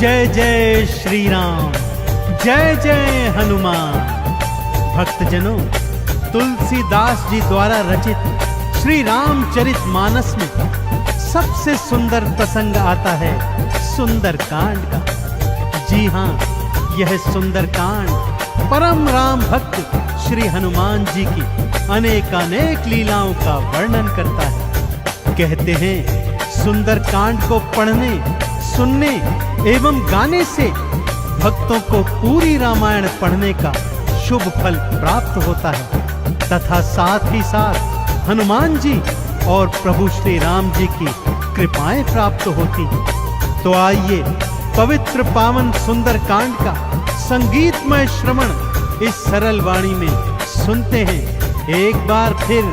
जय जय श्री राम, जय जय हनुमान। भक्तजनों, तुलसीदास जी द्वारा रचित श्री रामचरित मानस में सबसे सुंदर प्रसंग आता है सुंदरकांड का। जी हाँ, यह सुंदरकांड परम राम भक्त श्री हनुमान जी की अनेकानेक लीलाओं का वर्णन करता है। कहते हैं सुंदरकांड को पढ़ने, सुनने एवं गाने से भक्तों को पूरी रामायण पढ़ने का शुभ फल प्राप्त होता है तथा साथ ही साथ हनुमान जी और प्रभु श्री राम जी की कृपाएं प्राप्त होती हैं। तो आइए पवित्र पावन सुंदरकांड का संगीतमय श्रवण इस सरल वाणी में सुनते हैं। एक बार फिर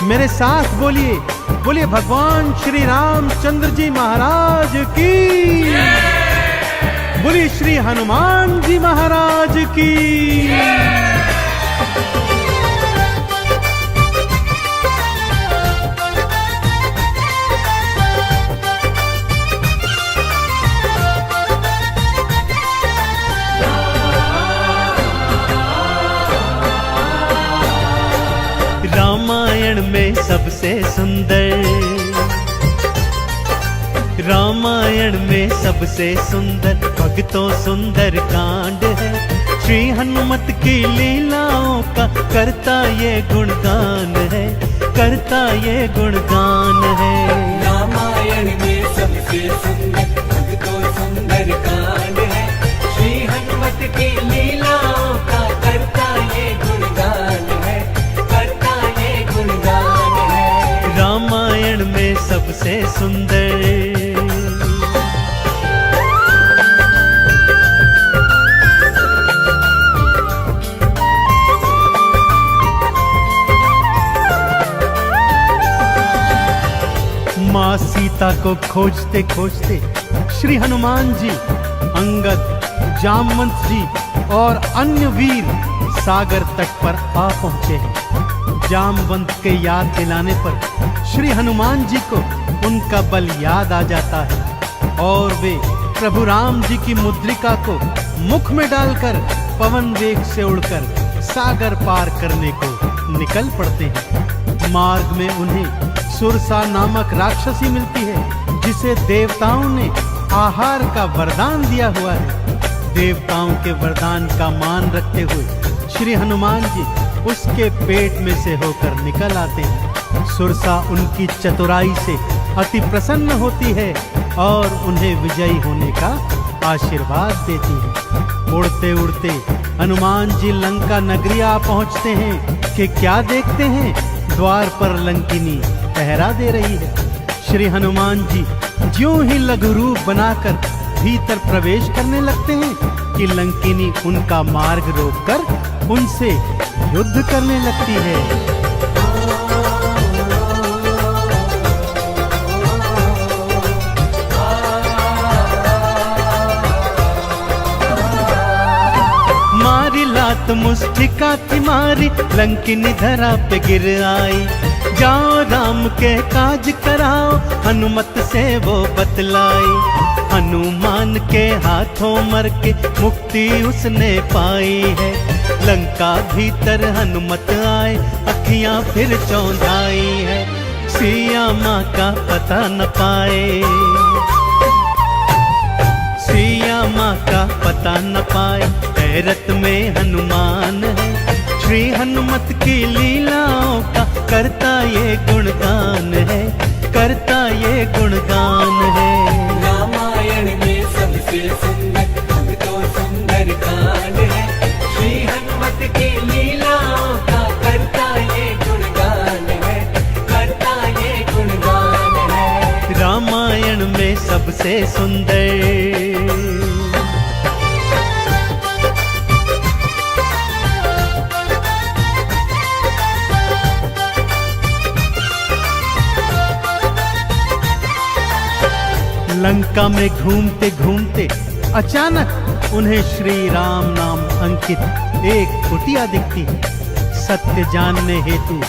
मेरे साथ बोलिए, बोलिए भगवान श्री रामचंद्र जी महाराज की, बोलिए श्री हनुमान जी महाराज की। रामायण में सबसे सुंदर, रामायण में सबसे सुंदर भक्तों सुंदर कांड है। श्री हनुमत की लीलाओं का करता ये गुणगान है, करता ये गुणगान है। रामायण में सबसे सुंदर भक्तों सुंदर कांड है। श्री हनुमत की लीलाओं का करता ये गुणगान है, करता ये गुणगान है। रामायण में सबसे सुंदर। माँ सीता को खोजते खोजते श्री हनुमान जी, अंगद, जामवंत जी और अन्य वीर सागर तट पर आ पहुंचे हैं। जामवंत के याद दिलाने पर श्री हनुमान जी को उनका बल याद आ जाता है और वे प्रभु राम जी की मुद्रिका को मुख में डालकर पवन वेग से उड़कर सागर पार करने को निकल पड़ते हैं। मार्ग में उन्हें सुरसा नामक राक्षसी मिलती है जिसे देवताओं ने आहार का वरदान दिया हुआ है। देवताओं के वरदान का मान रखते हुए श्री हनुमान जी उसके पेट में से होकर निकल आते हैं। सुरसा उनकी चतुराई से अति प्रसन्न होती है और उन्हें विजयी होने का आशीर्वाद देती है। उड़ते उड़ते हनुमान जी लंका नगरी आ पहुंचते हैं कि क्या देखते हैं, द्वार पर लंकिनी पहरा दे रही है। श्री हनुमान जी ज्यों ही लघु रूप बनाकर भीतर प्रवेश करने लगते हैं कि लंकिनी उनका मार्ग रोककर उनसे युद्ध करने लगती है। मारी लात मुष्टिका की मारी, लंकिनी धरा पे गिर आई। जाओ राम के काज कराओ, हनुमत से वो बतलाई। हनुमान के हाथों मर के मुक्ति उसने पाई है। लंका भीतर हनुमत आए, अखियां फिर चौंधाई है। सिया माँ का पता न पाए, सिया माँ का पता न पाए, हैरत में हनुमान है। श्री हनुमत की लीलाओं का करता ये गुणगान है, करता ये गुणगान है। रामायण में सबसे सुंदर भक्तों सुंदर कांड है। श्री हनुमत की लीलाओं का करता ये गुणगान है, करता ये गुणगान है। रामायण में सबसे सुंदर। लंका में घूमते घूमते अचानक उन्हें श्री राम नाम अंकित एक कुटिया दिखती है। सत्य जानने हेतु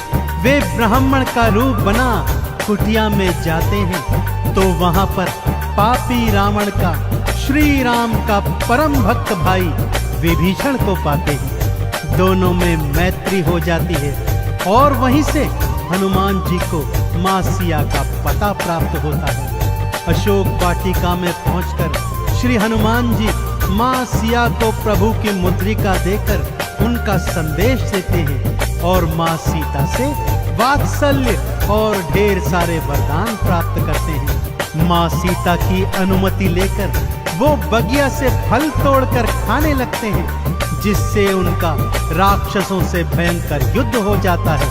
वे ब्राह्मण का रूप बना कुटिया में जाते हैं तो वहां पर पापी रावण का श्री राम का परम भक्त भाई विभीषण को पाते ही दोनों में मैत्री हो जाती है और वहीं से हनुमान जी को मां सिया का पता प्राप्त होता है। अशोक वाटिका में पहुंचकर श्री हनुमान जी मां सिया को प्रभु की मुद्रिका देकर उनका संदेश देते हैं और मां सीता से वात्सल्य और ढेर सारे वरदान प्राप्त करते हैं। मां सीता की अनुमति लेकर वो बगिया से फल तोड़कर खाने लगते हैं, जिससे उनका राक्षसों से भयंकर युद्ध हो जाता है,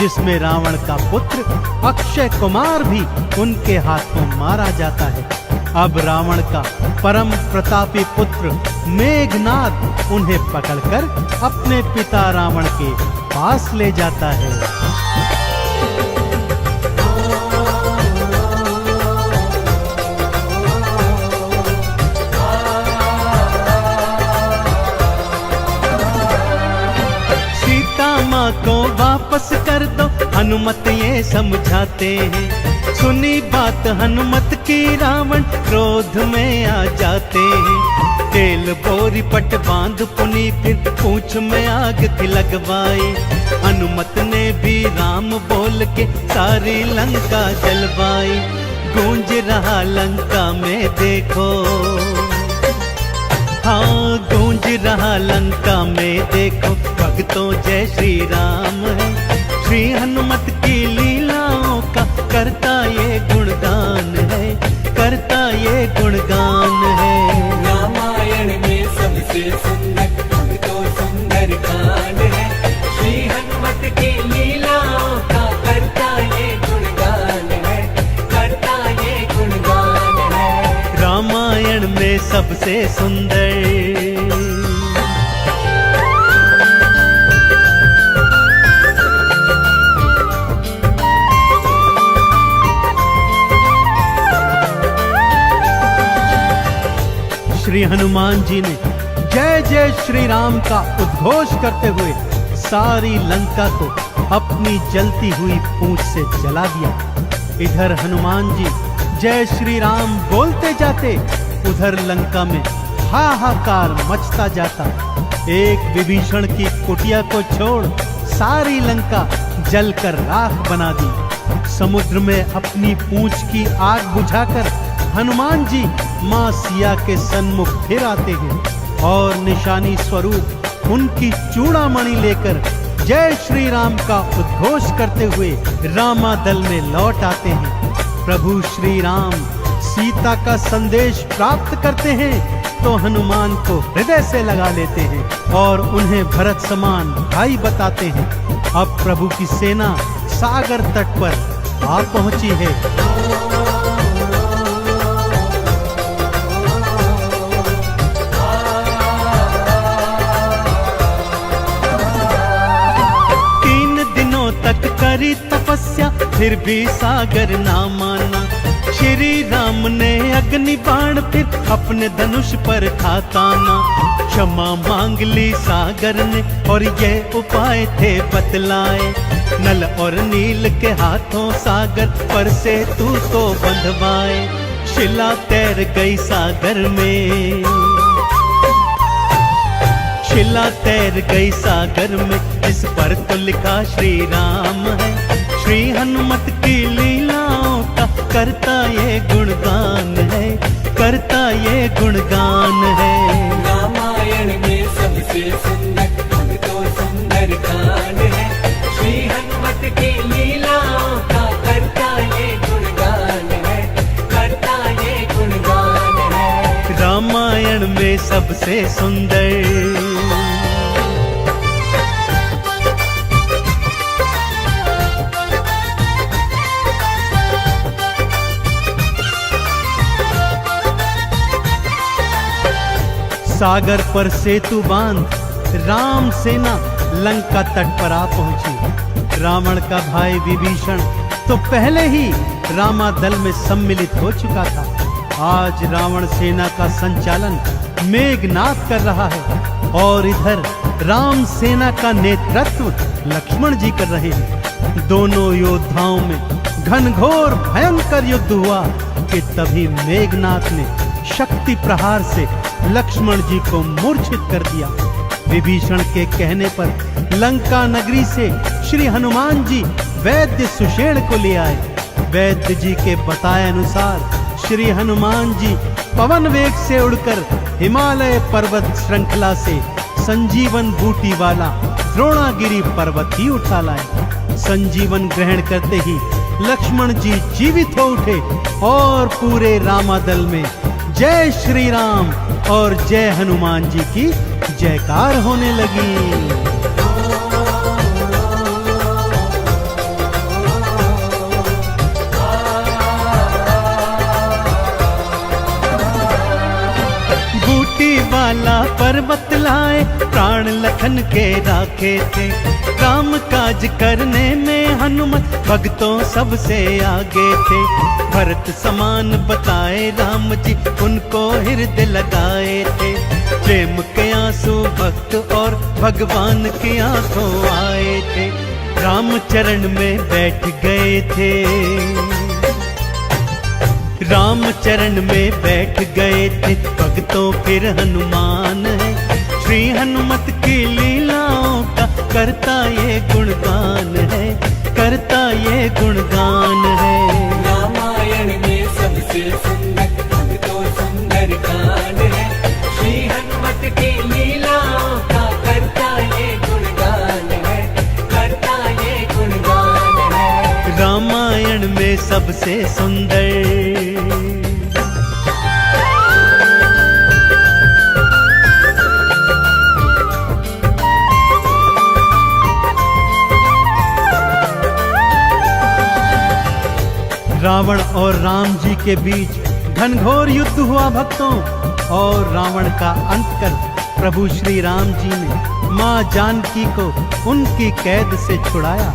जिसमें रावण का पुत्र अक्षय कुमार भी उनके हाथों मारा जाता है। अब रावण का परम प्रतापी पुत्र मेघनाद उन्हें पकड़कर अपने पिता रावण के पास ले जाता है। माँ को वापस कर दो, हनुमत ये समझाते हैं। सुनी बात हनुमत की रावण क्रोध में आ जाते हैं। तेल बोरी पट बांध पुनी फिर पूंछ में आग थी लगवाई। हनुमत ने भी राम बोल के सारी लंका जलवाई। गूंज रहा लंका में देखो, हाँ गूंज रहा लंका में देखो, भक्तों जय श्री राम है। श्री हनुमत की लीलाओं का करता ये गुणगान है, करता ये गुणगान है। रामायण में सबसे सुंदर तो सुंदर कांड है। श्री हनुमत की लीलाओं का करता ये गुणगान है, करता ये गुणगान है। रामायण में सबसे सुंदर श्री हनुमान जी ने जय जय श्री राम का उद्घोष करते हुए सारी लंका को अपनी जलती हुई पूंछ से जला दिया। इधर हनुमान जी जय श्री राम बोलते जाते, उधर लंका में हाहाकार मचता जाता। एक विभीषण की कुटिया को छोड़ सारी लंका जलकर राख बना दी। समुद्र में अपनी पूंछ की आग बुझाकर हनुमान जी मां सिया के सन्मुख फिर आते हैं और निशानी स्वरूप उनकी चूड़ामणि लेकर जय श्री राम का उद्घोष करते हुए रामादल में लौट आते हैं। प्रभु श्री राम सीता का संदेश प्राप्त करते हैं तो हनुमान को हृदय से लगा लेते हैं और उन्हें भरत समान भाई बताते हैं। अब प्रभु की सेना सागर तट पर आ पहुंची है। तक करी तपस्या फिर भी सागर ना माना। श्री राम ने अग्नि बाण फिर अपने धनुष पर था ताना। क्षमा मांग ली सागर ने और ये उपाय थे बतलाए। नल और नील के हाथों सागर पर से तू तो बंधवाए। शिला तैर गई सागर में, शिला तैर गई सागर में, इस पर तो लिखा श्री राम है। श्री हनुमत की लीलाओं का करता ये गुणगान है, करता ये गुणगान है। रामायण में सबसे सुंदर तो सुंदर कांड है। श्री हनुमत की लीलाओं का करता ये गुणगान है, करता ये गुणगान है। रामायण में सबसे सुंदर सागर पर सेतु बांध राम सेना लंका तट पर आ पहुंची। रावण का भाई विभीषण तो पहले ही रामादल में सम्मिलित हो चुका था। आज रावण सेना का संचालन मेघनाद कर रहा है और इधर राम सेना का नेतृत्व लक्ष्मण जी कर रहे हैं। दोनों योद्धाओं में घनघोर भयंकर युद्ध हुआ कि तभी मेघनाद ने शक्ति प्रहार से लक्ष्मण जी को मूर्छित कर दिया। विभीषण के कहने पर लंका नगरी से श्री हनुमान जी वैद्य सुषेण को ले आए। वैद्य जी के बताए अनुसार श्री हनुमान जी पवन वेग से उड़कर हिमालय पर्वत श्रृंखला से संजीवन बूटी वाला द्रोणागिरी पर्वत ही उठा लाए। संजीवन ग्रहण करते ही लक्ष्मण जी जीवित हो उठे और पूरे रामादल में जय श्री राम और जय हनुमान जी की जयकार होने लगी। वाला पर्वत लाए प्राण लखन के राखे थे। काम काज करने में हनुमत भक्तों सबसे आगे थे। भरत समान बताए राम जी उनको हृदय लगाए थे। प्रेम के आंसू भक्त और भगवान की आंखों आए थे। राम चरण में बैठ गए थे। राम चरण में बैठ गए थे भक्तों फिर हनुमान है। श्री हनुमत की लीलाओं का करता ये गुणगान है, करता ये गुणगान है। रामायण में सबसे सुंदर भक्तों सुंदर कांड है। श्री हनुमत की लीलाओं का करता ये गुणगान है, करता ये गुणगान है। रामायण में सबसे सुंदर रावण और राम जी के बीच घनघोर युद्ध हुआ भक्तों, और रावण का अंत कर प्रभु श्री राम जी ने मां जानकी को उनकी कैद से छुड़ाया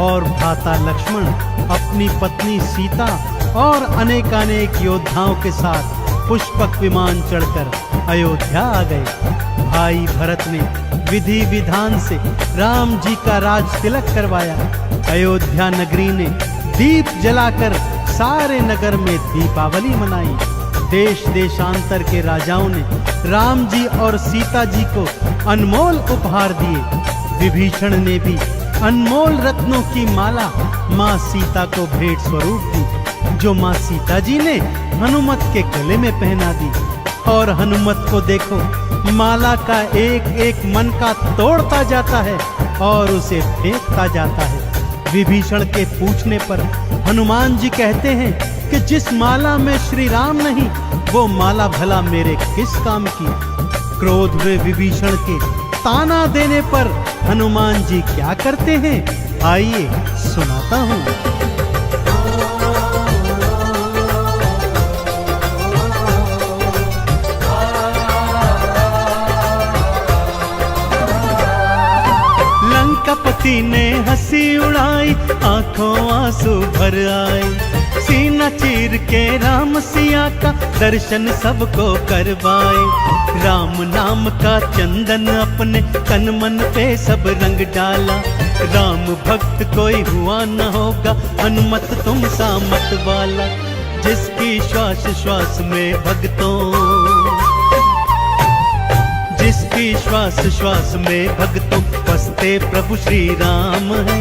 और भ्राता लक्ष्मण अपनी पत्नी सीता और अनेकानेक योद्धाओं के साथ पुष्पक विमान चढ़कर अयोध्या आ गए। भाई भरत ने विधि विधान से राम जी का राज तिलक करवाया। अयोध्या नगरी ने दीप जलाकर सारे नगर में दीपावली मनाई। देश देशांतर के राजाओं ने राम जी और सीता जी को अनमोल उपहार दिए। विभीषण ने भी अनमोल रत्नों की माला माँ सीता को भेंट स्वरूप दी, जो माँ सीता जी ने हनुमत के गले में पहना दी। और हनुमत को देखो, माला का एक एक मन का तोड़ता जाता है और उसे फेंकता जाता है। विभीषण के पूछने पर हनुमान जी कहते हैं कि जिस माला में श्री राम नहीं, वो माला भला मेरे किस काम की। क्रोध में विभीषण के ताना देने पर हनुमान जी क्या करते हैं, आइए सुनाता हूँ। लंकापति ने हंसी उड़ाई, आंखों आंसू भर आए। सीना चीर के राम सिया का दर्शन सबको करवाए। राम नाम का चंदन अपने तन मन पे सब रंग डाला। राम भक्त कोई हुआ न होगा, हनुमत तुम सा मत वाला। जिसकी श्वास श्वास में भक्तों, जिसकी श्वास श्वास में भक्तों बसते प्रभु श्री राम है।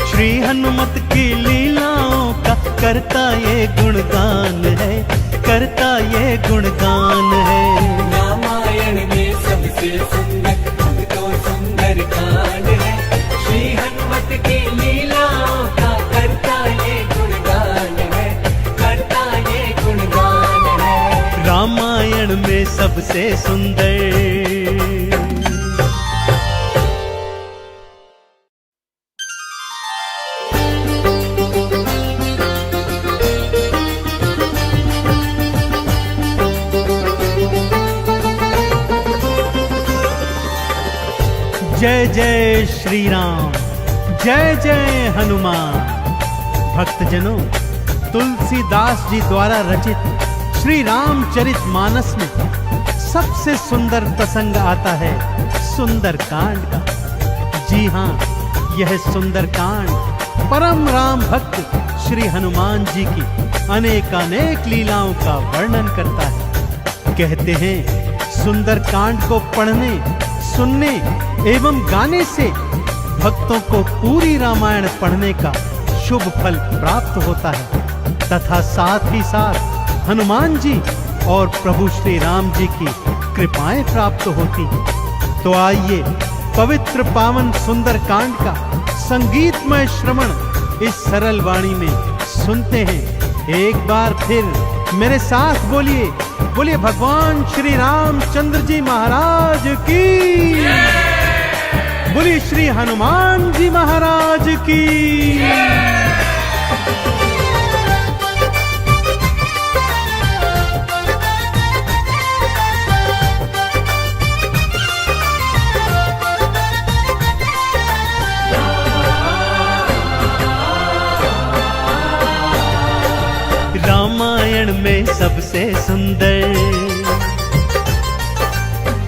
श्री हनुमत की लीलाओं का करता ये गुणगान है, करता ये गुणगान है। रामायण में सबसे सुंदर भक्तों सुंदर कांड है। श्री हनुमत की लीलाओं का करता ये गुणगान है, करता ये गुणगान है। रामायण में सबसे सुंदर। जय जय श्री राम, जय जय हनुमान। भक्तजनों, तुलसीदास जी द्वारा रचित श्री रामचरित मानस में सबसे सुंदर प्रसंग आता है सुंदर कांड का। जी हाँ, यह सुंदर कांड परम राम भक्त श्री हनुमान जी की अनेकानेक लीलाओं का वर्णन करता है। कहते हैं सुंदर कांड को पढ़ने, सुनने एवं गाने से भक्तों को पूरी रामायण पढ़ने का शुभ फल प्राप्त होता है तथा साथ ही साथ हनुमान जी और प्रभु श्री राम जी की कृपाएं प्राप्त होती हैं। तो आइए पवित्र पावन सुंदर कांड का संगीतमय श्रवण इस सरल वाणी में सुनते हैं। एक बार फिर मेरे साथ बोलिए, बोलिए भगवान श्री रामचंद्र जी महाराज की, बोलिए श्री हनुमान जी महाराज की। रामायण में सबसे सुंदर,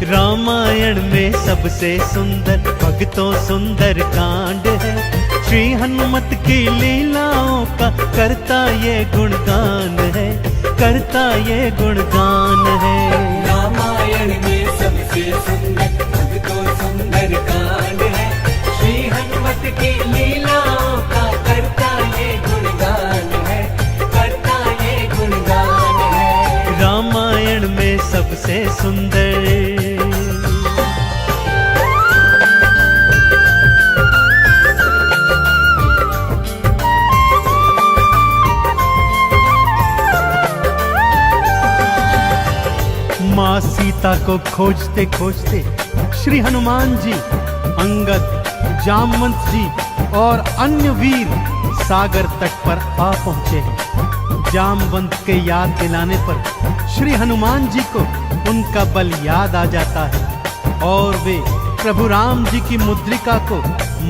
रामायण में सबसे सुंदर भक्तों सुंदर कांड है। श्री हनुमत की लीलाओं का करता ये गुणगान है, करता ये गुणगान है। रामायण में सबसे सुंदर भक्तों सुंदर कांड है। श्री हनुमत की लीलाओं का करता ये गुणगान है, करता ये गुणगान है। रामायण में सबसे सुंदर। माँ सीता को खोजते खोजते श्री हनुमान जी, अंगद, जामवंत जी और अन्य वीर सागर तट पर आ पहुंचे हैं। जामवंत के याद दिलाने पर श्री हनुमान जी को उनका बल याद आ जाता है और वे प्रभु राम जी की मुद्रिका को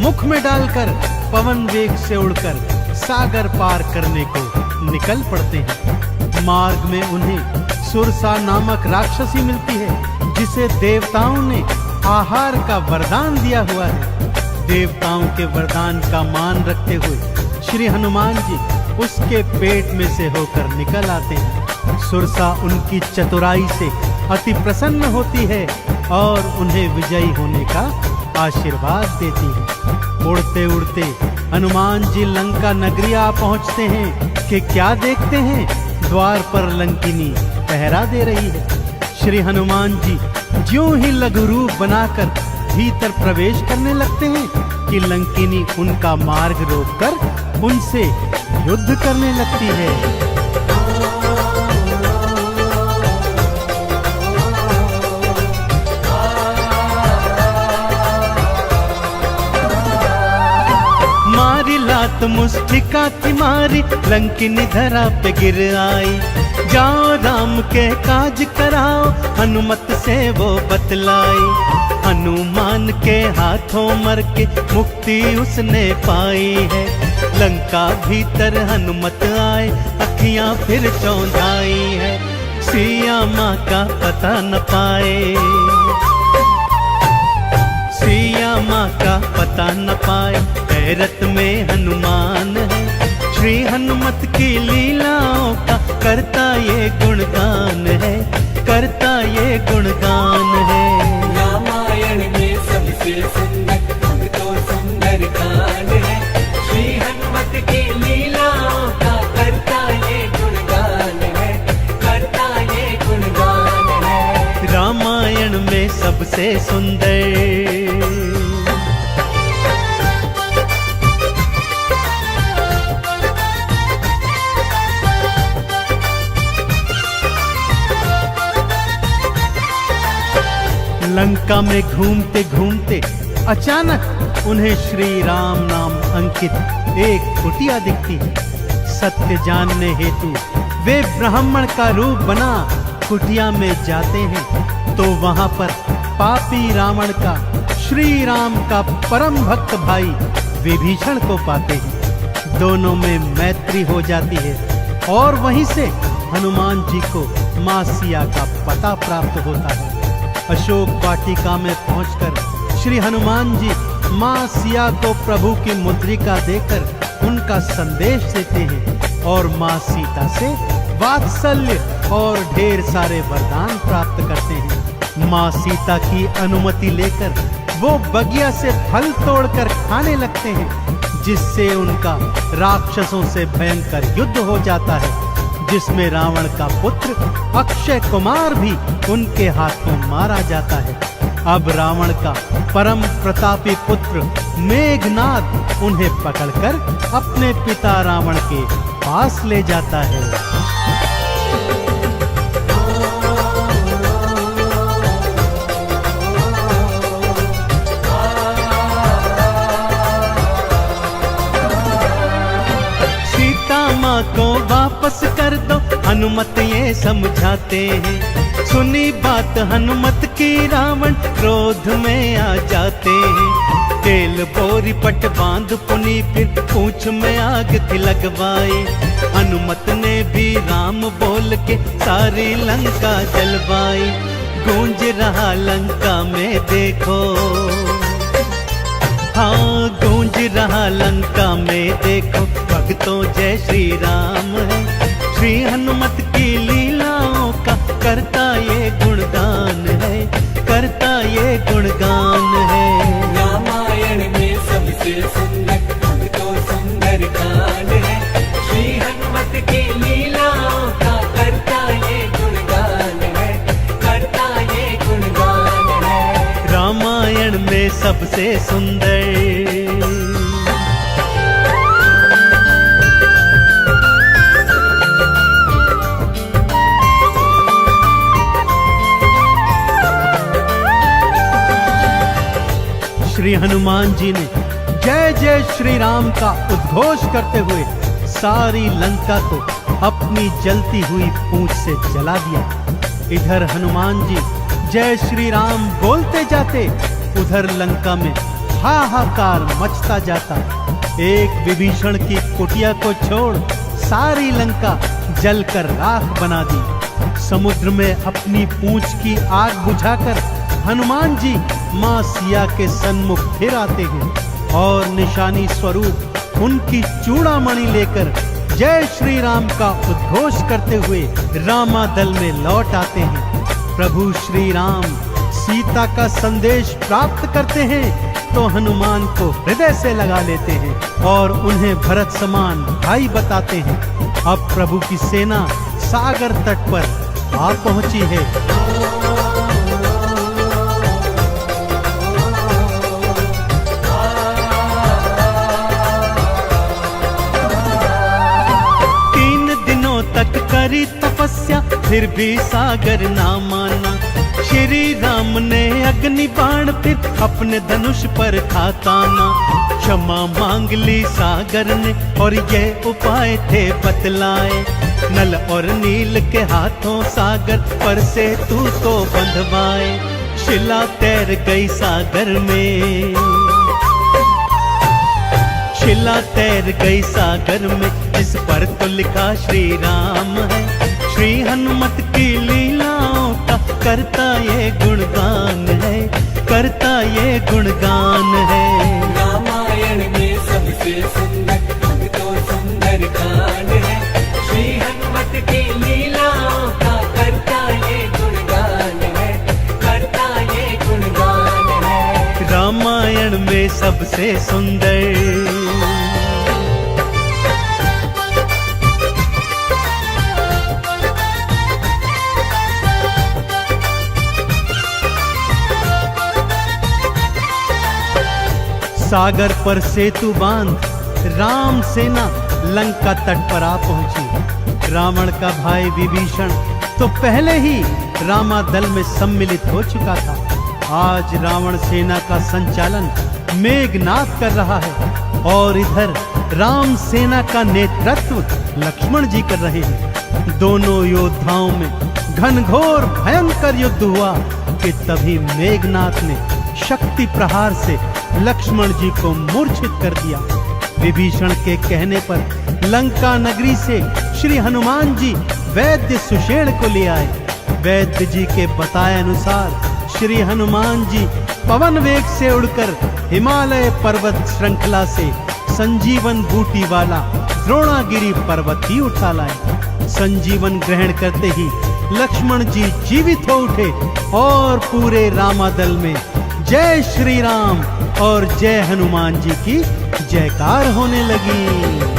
मुख में डालकर पवन वेग से उड़कर सागर पार करने को निकल पड़ते हैं। मार्ग में उन्हें सुरसा नामक राक्षसी मिलती है जिसे देवताओं ने आहार का वरदान दिया हुआ है। देवताओं के वरदान का मान रखते हुए श्री हनुमान जी उसके पेट में से होकर निकल आते हैं। सुरसा उनकी चतुराई से अति प्रसन्न होती है और उन्हें विजयी होने का आशीर्वाद देती है। उड़ते उड़ते हनुमान जी लंका नगरी आ पहुंचते हैं कि क्या देखते हैं, द्वार पर लंकिनी पहरा दे रही है। श्री हनुमान जी ज्यों ही लघु रूप बनाकर भीतर प्रवेश करने लगते हैं कि लंकिनी उनका मार्ग रोककर उनसे युद्ध करने लगती है। मारी लात मुष्टिका की मारी, लंकिनी धरा पे गिर आई। जाओ राम के काज कराओ, हनुमत से वो बतलाई। हनुमान के हाथों मर के मुक्ति उसने पाई है। लंका भीतर हनुमत आए, अखियां फिर चौंधाई है। सिया माँ का पता न पाए, सिया माँ का पता न पाए, हैरत में हनुमान है। श्री हनुमत की लीलाओं का करता ये गुणगान है, करता ये गुणगान है। रामायण में सबसे सुंदर भक्तों सुंदर कांड है। श्री हनुमत की लीलाओं का करता ये गुणगान है, करता ये गुणगान है। रामायण में सबसे सुंदर। लंका में घूमते घूमते अचानक उन्हें श्री राम नाम अंकित एक कुटिया दिखती है। सत्य जानने हेतु वे ब्राह्मण का रूप बना कुटिया में जाते हैं तो वहां पर पापी रावण का श्री राम का परम भक्त भाई विभीषण को पाते हैं। दोनों में मैत्री हो जाती है और वहीं से हनुमान जी को मां सिया का पता प्राप्त होता है। अशोक वाटिका में पहुंचकर श्री हनुमान जी मां सिया को प्रभु की मुद्रिका देकर उनका संदेश देते हैं और मां सीता से वात्सल्य और ढेर सारे वरदान प्राप्त करते हैं। माँ सीता की अनुमति लेकर वो बगिया से फल तोड़कर खाने लगते हैं, जिससे उनका राक्षसों से भयंकर युद्ध हो जाता है, जिसमें रावण का पुत्र अक्षय कुमार भी उनके हाथों मारा जाता है। अब रावण का परम प्रतापी पुत्र मेघनाद उन्हें पकड़कर अपने पिता रावण के पास ले जाता है। माँ को वापस कर दो, हनुमत ये समझाते हैं। सुनी बात हनुमत की रावण क्रोध में आ जाते हैं। तेल बोरी पट बांध पुनी फिर पूंछ में आग थी लगवाई। हनुमत ने भी राम बोल के सारी लंका जलवाई। गूंज रहा लंका में देखो, हाँ गूंज रहा लंका में देखो, भक्तों जय श्री राम है। श्री हनुमत की लीलाओं का करता ये गुणगान है, करता ये गुणगान है। रामायण में सबसे सुंदर तो सुंदर कांड है। श्री हनुमत की लीलाओं का करता ये गुणगान है, करता ये गुणगान है। रामायण में सबसे सुंदर श्री हनुमान जी ने जय जय श्री राम का उद्घोष करते हुए सारी लंका को अपनी जलती हुई पूंछ से जला दिया। इधर हनुमान जी जय श्री राम बोलते जाते, उधर लंका में हाहाकार मचता जाता। एक विभीषण की कुटिया को छोड़ सारी लंका जलकर राख बना दी। समुद्र में अपनी पूंछ की आग बुझाकर हनुमान जी माँ सिया के सन्मुख फिर आते हैं और निशानी स्वरूप उनकी चूड़ामणि लेकर जय श्री राम का उद्घोष करते हुए रामादल में लौट आते हैं। प्रभु श्री राम सीता का संदेश प्राप्त करते हैं तो हनुमान को हृदय से लगा लेते हैं और उन्हें भरत समान भाई बताते हैं। अब प्रभु की सेना सागर तट पर आ पहुंची है। तक करी तपस्या फिर भी सागर ना माना। श्री राम ने अग्नि बाण फिर अपने धनुष पर खाताना। क्षमा मांग ली सागर ने और ये उपाय थे बतलाए। नल और नील के हाथों सागर पर से तू तो बंधवाए। शिला तैर गई सागर में, शिला तैर गई सागर में, इस पर तो लिखा श्री राम है। श्री हनुमत की लीलाओं का करता ये गुणगान है, करता ये गुणगान है। रामायण में सबसे सुंदर तो सुंदर कांड है। श्री हनुमत की लीलाओं का करता ये गुणगान है, करता ये गुणगान है। रामायण में सबसे सुंदर सागर पर सेतु बांध राम सेना लंका तट पर आ पहुंची। रावण का भाई विभीषण तो पहले ही रामादल में सम्मिलित हो चुका था। आज रावण सेना का संचालन मेघनाद कर रहा है और इधर राम सेना का नेतृत्व लक्ष्मण जी कर रहे हैं। दोनों योद्धाओं में घनघोर भयंकर युद्ध हुआ कि तभी मेघनाद ने शक्ति प्रहार से लक्ष्मण जी को मूर्छित कर दिया। विभीषण के कहने पर लंका नगरी से श्री हनुमान जी वैद्य सुषेण को ले आए। वैद्य जी के बताए अनुसार श्री हनुमान जी पवन वेग से उड़कर हिमालय पर्वत श्रृंखला से संजीवन बूटी वाला द्रोणागिरी पर्वत ही उठा लाए। संजीवन ग्रहण करते ही लक्ष्मण जी जीवित हो उठे और पूरे रामादल में जय श्री राम और जय हनुमान जी की जयकार होने लगी।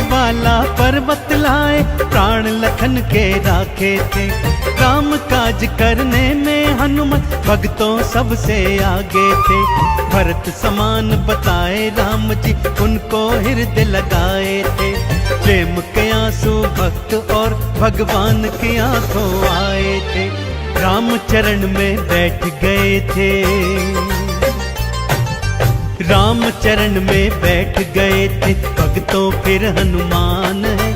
वाला पर्वत लाए प्राण लखन के राखे थे, काम काज करने में हनुमत भक्तों सबसे आगे थे। भरत समान बताए राम जी उनको हृदय लगाए थे, प्रेम के आंसू भक्त और भगवान की आंखों आए थे। राम चरण में बैठ गए थे, राम चरण में बैठ गए थे भक्तों फिर हनुमान है।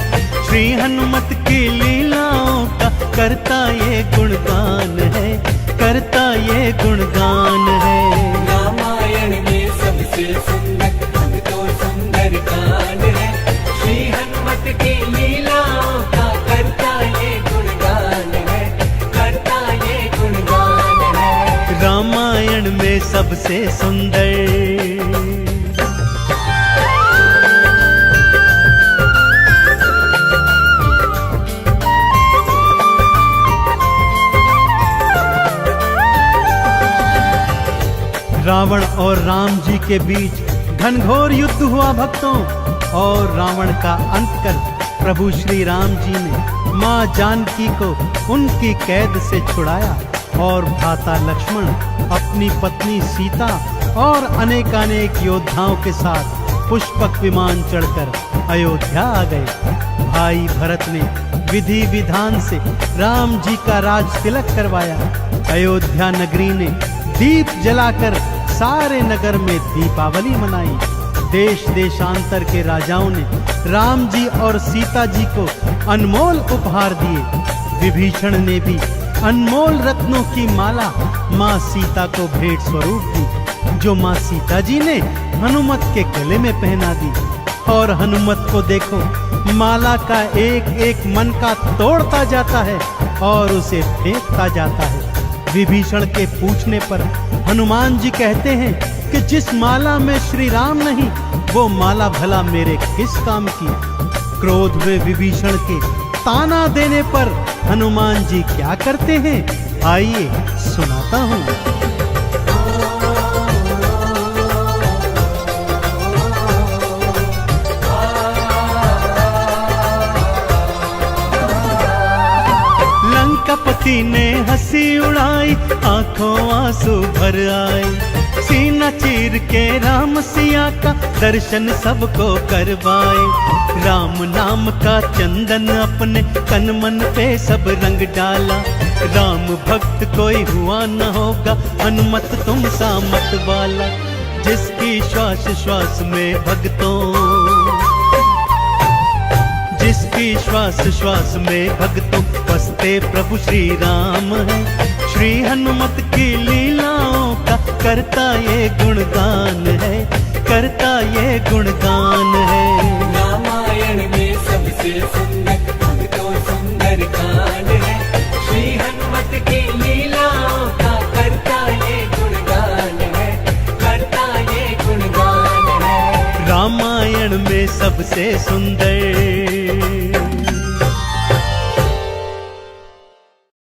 श्री हनुमत की लीलाओं का करता ये गुणगान है, करता ये गुणगान है। रामायण में सबसे सुंदर भक्तों सुंदर कांड है, श्री हनुमत की लीलाओं का करता ये गुणगान है, करता ये गुणगान है। रामायण में सबसे सुंदर रावण और राम जी के बीच घनघोर युद्ध हुआ भक्तों, और रावण का अंत कर प्रभु श्री राम जी ने मां जानकी को उनकी कैद से छुड़ाया और भ्राता लक्ष्मण अपनी पत्नी सीता और अनेकानेक योद्धाओं के साथ पुष्पक विमान चढ़कर अयोध्या आ गए। भाई भरत ने विधि विधान से राम जी का राज तिलक करवाया। अयोध्या नगरी ने दीप जलाकर सारे नगर में दीपावली मनाई। देश देशांतर के राजाओं ने राम जी और सीता जी को अनमोल उपहार दिए। विभीषण ने भी अनमोल रत्नों की माला माँ सीता को भेंट स्वरूप दी, जो माँ सीता जी ने हनुमत के गले में पहना दी। और हनुमत को देखो, माला का एक एक मन का तोड़ता जाता है और उसे फेंकता जाता है। विभीषण के पूछने पर हनुमान जी कहते हैं कि जिस माला में श्री राम नहीं, वो माला भला मेरे किस काम की। क्रोध में विभीषण के ताना देने पर हनुमान जी क्या करते हैं, आइए सुनाता हूँ। लंकापति ने हंसी उड़ाई, आंखों आंसू भर आए। सीना चीर के राम सिया का दर्शन सबको करवाए। राम नाम का चंदन अपने तन मन पे सब रंग डाला। राम भक्त कोई हुआ न होगा, हनुमत तुम सा मत वाला। जिसकी श्वास श्वास में भक्तों, जिसकी श्वास श्वास में भक्तों बसते प्रभु श्री राम है। श्री हनुमत की लीलाओं का करता ये गुणगान है, करता ये गुणगान है। रामायण में सबसे सुंदर भक्तों सुंदर कांड है, श्री हनुमत की लीलाओं का करता ये गुणगान है, करता ये गुणगान है। रामायण में सबसे सुंदर